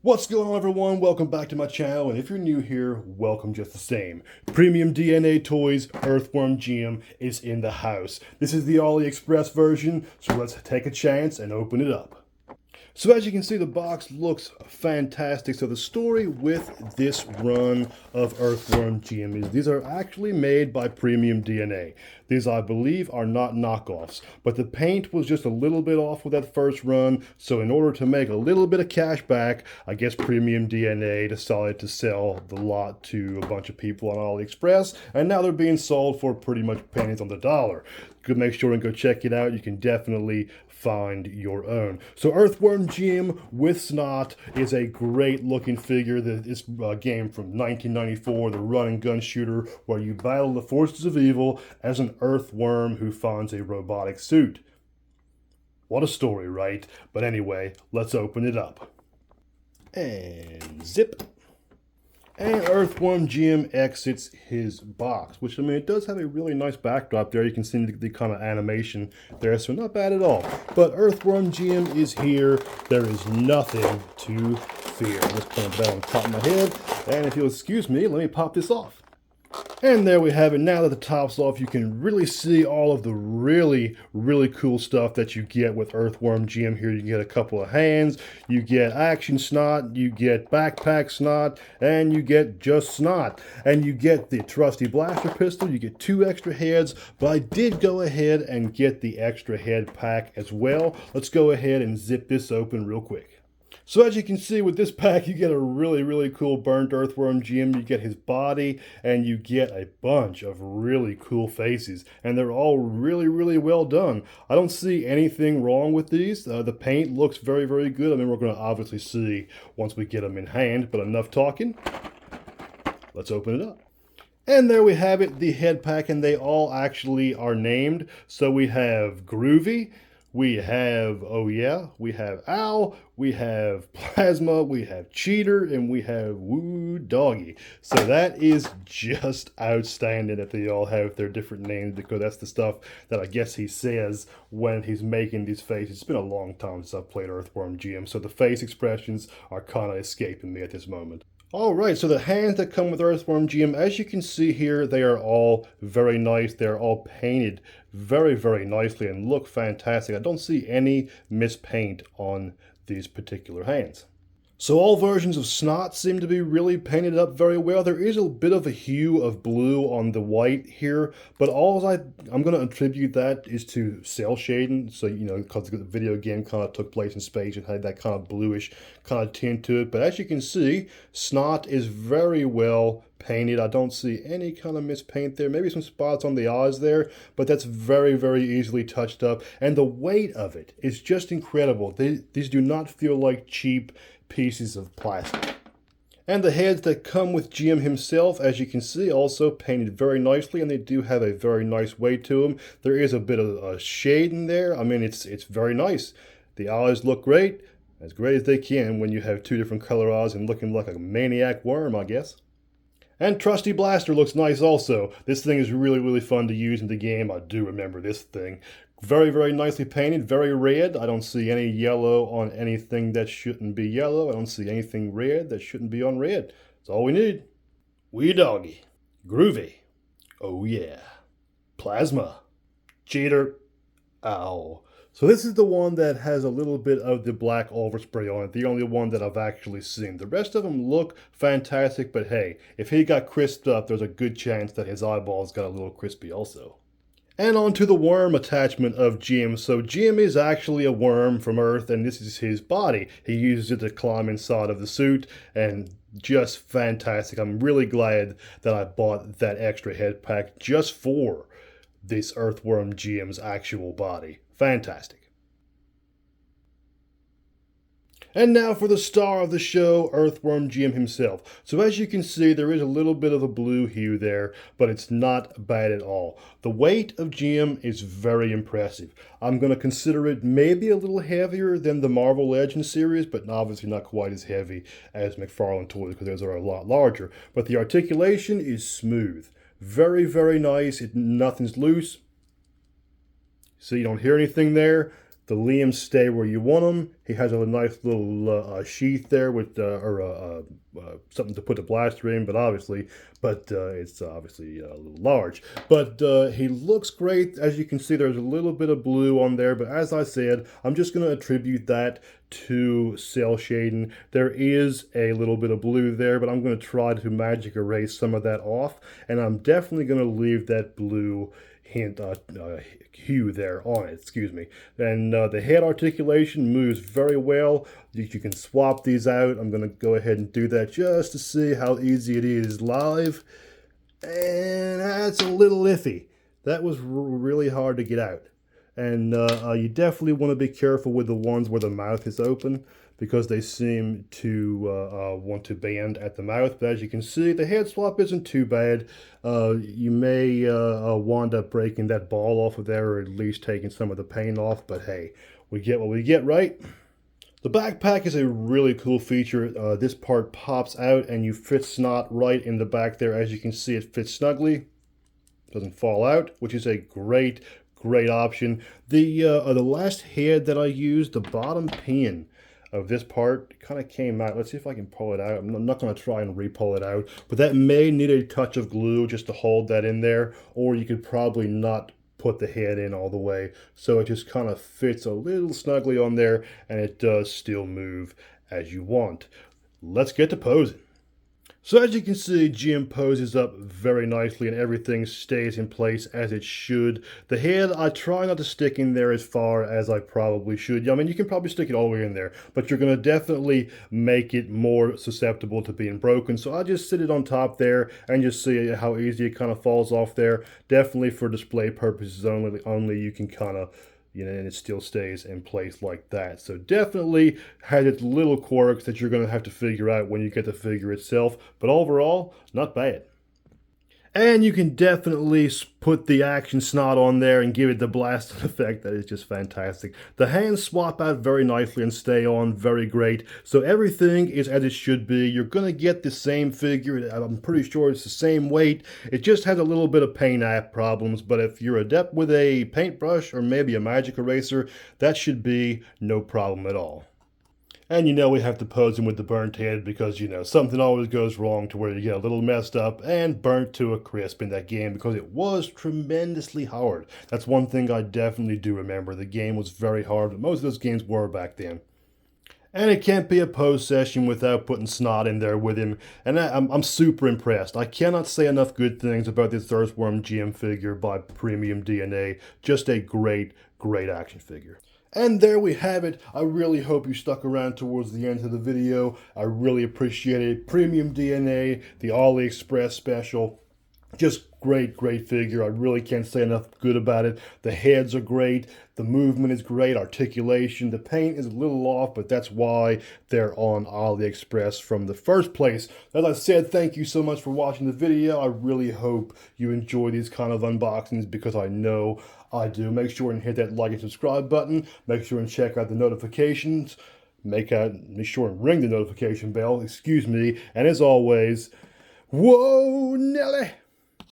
What's going on, everyone? Welcome back to my channel, and if you're new here, welcome just the same. Premium DNA Toys Earthworm Jim is in the house. This is the Aliexpress version, so let's take a chance and open it up. So as you can see, the box looks fantastic. So the story with this run of Earthworm Jim is these are actually made by Premium DNA. These, I believe, are not knockoffs, but the paint was just a little bit off with that first run. So in order to make a little bit of cash back, I guess Premium DNA decided to sell the lot to a bunch of people on AliExpress, and now they're being sold for pretty much pennies on the dollar. Go make sure and go check it out. You can definitely find your own. So Earthworm Jim with Snot is a great looking figure. This game from 1994, the run and gun shooter where you battle the forces of evil as an earthworm who finds a robotic suit. What a story, right? But anyway, let's open it up. And zip. And Earthworm Jim exits his box, which, I mean, it does have a really nice backdrop there. You can see the kind of animation there, so not bad at all. But Earthworm Jim is here. There is nothing to fear. I'm just putting that on top of my head. And if you'll excuse me, let me pop this off. And there we have it. Now that the top's off, you can really see all of the really cool stuff that you get with Earthworm Jim here. You get a couple of hands, you get action snot, you get backpack snot, and you get just snot. And you get the trusty blaster pistol, you get 2 extra heads, but I did go ahead and get the extra head pack as well. Let's go ahead and zip this open real quick. So as you can see with this pack, you get a really cool burnt Earthworm Jim. You get his body, and you get a bunch of really cool faces. And they're all really well done. I don't see anything wrong with these. The paint looks very good. I mean, we're going to obviously see once we get them in hand, but enough talking. Let's open it up. And there we have it, the head pack, and they all actually are named. So we have Groovy. We have, oh yeah, we have Owl, we have Plasma, we have Cheater, and we have Woo Doggy. So that is just outstanding that they all have their different names, because that's the stuff that I guess he says when he's making these faces. It's been a long time since I've played Earthworm Jim, so the face expressions are kind of escaping me at this moment. Alright, so the hands that come with Earthworm Jim, as you can see here, they are all very nice. They're all painted very nicely and look fantastic. I don't see any mispaint on these particular hands. So all versions of Snot seem to be really painted up very well. There is a bit of a hue of blue on the white here, but I'm going to attribute that is to cell shading. So, you know, because the video game kind of took place in space, it had that kind of bluish kind of tint to it. But as you can see, Snot is very well painted. I don't see any kind of mispaint there. Maybe some spots on the eyes there, but that's very easily touched up. And the weight of it is just incredible. These do not feel like cheap pieces of plastic. And the heads that come with Jim himself, as you can see, also painted very nicely, and they do have a very nice weight to them. There is a bit of a shade in there. I mean, it's very nice. The eyes look great, as great as they can when you have 2 different color eyes and looking like a maniac worm, I guess. And Trusty Blaster looks nice also. This thing is really fun to use in the game. I do remember this thing. Very nicely painted, very red. I don't see any yellow on anything that shouldn't be yellow. I don't see anything red that shouldn't be on red. That's all we need. Wee Doggy. Groovy. Oh yeah. Plasma. Cheater. Ow. So this is the one that has a little bit of the black overspray on it, the only one that I've actually seen. The rest of them look fantastic, but hey, if he got crisped up, there's a good chance that his eyeballs got a little crispy also. And on to the worm attachment of Jim. So Jim is actually a worm from Earth, and this is his body. He uses it to climb inside of the suit, and just fantastic. I'm really glad that I bought that extra head pack just for this Earthworm Jim's actual body. Fantastic. And now for the star of the show, Earthworm Jim himself. So as you can see, there is a little bit of a blue hue there, but it's not bad at all. The weight of Jim is very impressive. I'm going to consider it maybe a little heavier than the Marvel Legends series, but obviously not quite as heavy as McFarlane toys, because those are a lot larger. But the articulation is smooth. Very nice. Nothing's loose. So you don't hear anything there. The limbs stay where you want them. He has a nice little sheath there with something to put the blaster in, but it's obviously a little large. But he looks great. As you can see, there's a little bit of blue on there, but as I said, I'm just going to attribute that to cell shading. There is a little bit of blue there, but I'm going to try to magic erase some of that off, and I'm definitely going to leave that blue hue there on it, excuse me. And the head articulation moves very well. You can swap these out. I'm going to go ahead and do that just to see how easy it is live. And that's a little iffy. That was really hard to get out. And you definitely want to be careful with the ones where the mouth is open, because they seem to want to bend at the mouth. But as you can see, the head swap isn't too bad. You may wind up breaking that ball off of there, or at least taking some of the paint off, but hey, we get what we get, right? The backpack is a really cool feature. This part pops out and you fit snot right in the back there. As you can see, it fits snugly, doesn't fall out, which is a great option. The last head that I used, the bottom pin of this part kind of came out. Let's see if I can pull it out. I'm not going to try and re-pull it out, but that may need a touch of glue just to hold that in there, or you could probably not put the head in all the way, so it just kind of fits a little snugly on there, and it does still move as you want. Let's get to posing. So as you can see, Jim poses up very nicely and everything stays in place as it should. The head, I try not to stick in there as far as I probably should. I mean, you can probably stick it all the way in there, but you're going to definitely make it more susceptible to being broken. So I just sit it on top there and just see how easy it kind of falls off there. Definitely for display purposes only you can kind of, and it still stays in place like that. So definitely has its little quirks that you're going to have to figure out when you get the figure itself, but overall, not bad. And you can definitely put the action snot on there and give it the blasting effect. That is just fantastic. The hands swap out very nicely and stay on very great. So everything is as it should be. You're going to get the same figure. I'm pretty sure it's the same weight. It just has a little bit of paint app problems. But if you're adept with a paintbrush or maybe a magic eraser, that should be no problem at all. And we have to pose him with the burnt head because, something always goes wrong to where you get a little messed up and burnt to a crisp in that game, because it was tremendously hard. That's one thing I definitely do remember. The game was very hard, but most of those games were back then. And it can't be a pose session without putting snot in there with him. And I'm super impressed. I cannot say enough good things about this Earthworm Jim figure by Premium DNA. Just a great action figure. And there we have it. I really hope you stuck around towards the end of the video. I really appreciate it. Premium DNA, the Aliexpress special. Just great figure. I really can't say enough good about it. The heads are great. The movement is great. Articulation. The paint is a little off, but that's why they're on Aliexpress from the first place. As I said, thank you so much for watching the video. I really hope you enjoy these kind of unboxings, because I know I do. Make sure and hit that like and subscribe button. Make sure and check out the notifications. Make sure and ring the notification bell. Excuse me. And as always, whoa, Nelly!